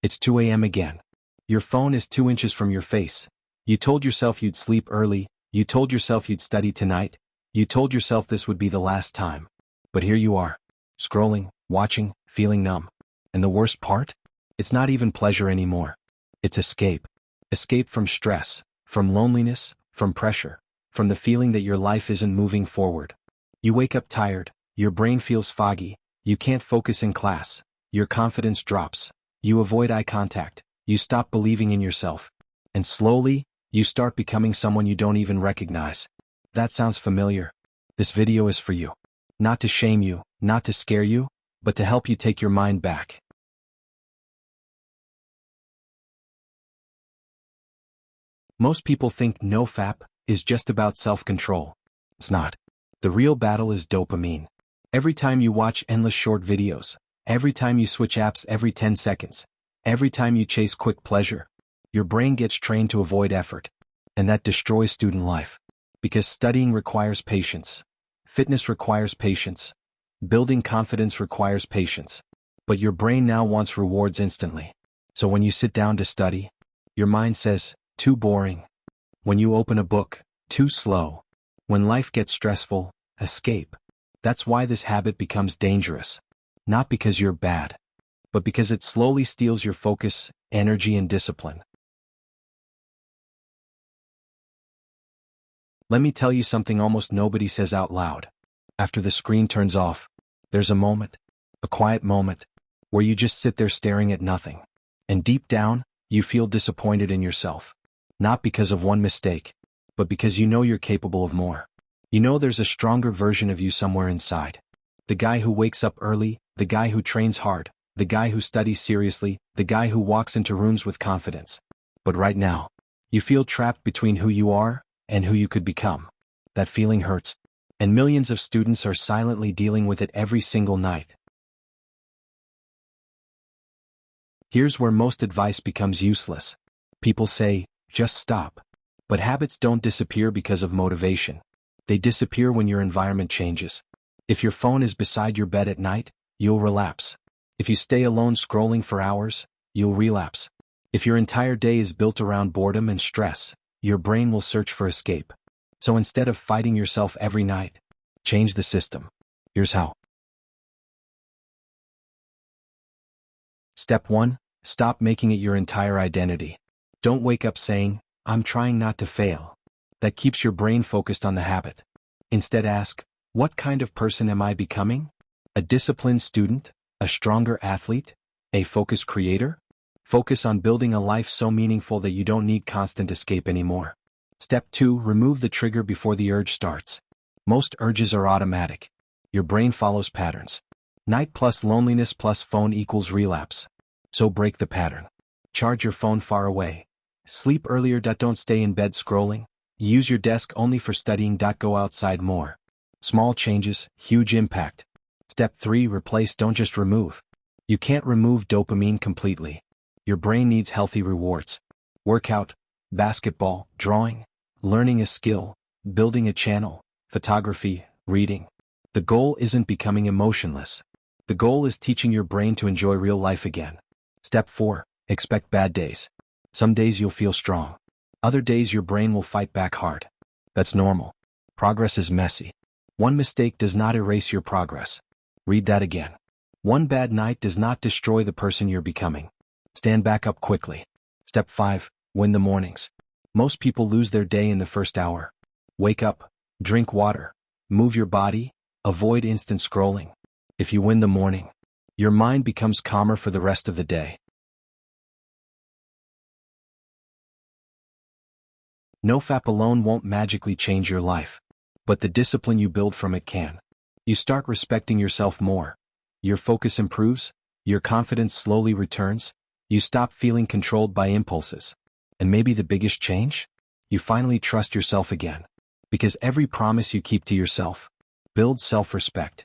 It's 2 a.m. again. Your phone is 2 inches from your face. You told yourself you'd sleep early, you told yourself you'd study tonight, you told yourself this would be the last time. But here you are, scrolling, watching, feeling numb. And the worst part? It's not even pleasure anymore. It's escape. Escape from stress, from loneliness, from pressure, from the feeling that your life isn't moving forward. You wake up tired, your brain feels foggy, you can't focus in class, your confidence drops, you avoid eye contact, you stop believing in yourself. And slowly, you start becoming someone you don't even recognize. That sounds familiar. This video is for you. Not to shame you, not to scare you, but to help you take your mind back. Most people think NoFap is just about self-control. It's not. The real battle is dopamine. Every time you watch endless short videos, every time you switch apps every 10 seconds, every time you chase quick pleasure, your brain gets trained to avoid effort. And that destroys student life. Because studying requires patience. Fitness requires patience. Building confidence requires patience. But your brain now wants rewards instantly. So when you sit down to study, your mind says, too boring. When you open a book, too slow. When life gets stressful, escape. That's why this habit becomes dangerous. Not because you're bad, but because it slowly steals your focus, energy, and discipline. Let me tell you something almost nobody says out loud. After the screen turns off, there's a moment, a quiet moment, where you just sit there staring at nothing. And deep down, you feel disappointed in yourself. Not because of one mistake, but because you know you're capable of more. You know there's a stronger version of you somewhere inside. The guy who wakes up early, the guy who trains hard, the guy who studies seriously, the guy who walks into rooms with confidence. But right now, you feel trapped between who you are and who you could become. That feeling hurts. And millions of students are silently dealing with it every single night. Here's where most advice becomes useless. People say, just stop. But habits don't disappear because of motivation. They disappear when your environment changes. If your phone is beside your bed at night, you'll relapse. If you stay alone scrolling for hours, you'll relapse. If your entire day is built around boredom and stress, your brain will search for escape. So instead of fighting yourself every night, change the system. Here's how. Step 1. Stop making it your entire identity. Don't wake up saying, I'm trying not to fail. That keeps your brain focused on the habit. Instead ask, what kind of person am I becoming? A disciplined student? A stronger athlete? A focused creator? Focus on building a life so meaningful that you don't need constant escape anymore. Step 2. Remove the trigger before the urge starts. Most urges are automatic. Your brain follows patterns. Night plus loneliness plus phone equals relapse. So break the pattern. Charge your phone far away. Sleep earlier. Don't stay in bed scrolling. Use your desk only for studying. Go outside more. Small changes, huge impact. Step 3. Replace, don't just remove. You can't remove dopamine completely. Your brain needs healthy rewards. Workout, basketball, drawing, learning a skill, building a channel, photography, reading. The goal isn't becoming emotionless. The goal is teaching your brain to enjoy real life again. Step 4. Expect bad days. Some days you'll feel strong. Other days your brain will fight back hard. That's normal. Progress is messy. One mistake does not erase your progress. Read that again. One bad night does not destroy the person you're becoming. Stand back up quickly. Step 5. Win the mornings. Most people lose their day in the first hour. Wake up, drink water, move your body, avoid instant scrolling. If you win the morning, your mind becomes calmer for the rest of the day. NoFap alone won't magically change your life, but the discipline you build from it can. You start respecting yourself more. Your focus improves, your confidence slowly returns, you stop feeling controlled by impulses. And maybe the biggest change? You finally trust yourself again. Because every promise you keep to yourself builds self-respect.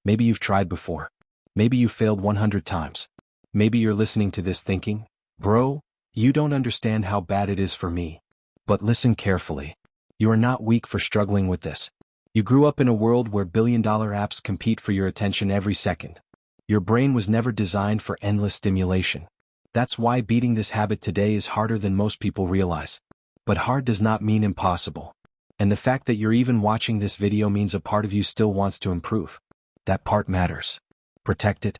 Maybe you've tried before. Maybe you failed 100 times. Maybe you're listening to this thinking, bro, you don't understand how bad it is for me. But listen carefully. You are not weak for struggling with this. You grew up in a world where billion-dollar apps compete for your attention every second. Your brain was never designed for endless stimulation. That's why beating this habit today is harder than most people realize. But hard does not mean impossible. And the fact that you're even watching this video means a part of you still wants to improve. That part matters. Protect it.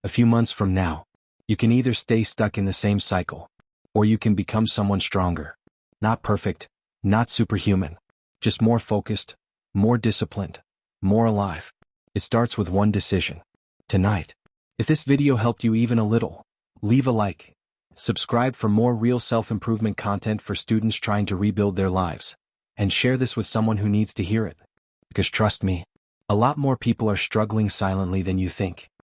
A few months from now, you can either stay stuck in the same cycle, or you can become someone stronger. Not perfect, not superhuman, just more focused, more disciplined, more alive. It starts with one decision. Tonight. If this video helped you even a little, leave a like. Subscribe for more real self-improvement content for students trying to rebuild their lives. And share this with someone who needs to hear it. Because trust me, a lot more people are struggling silently than you think.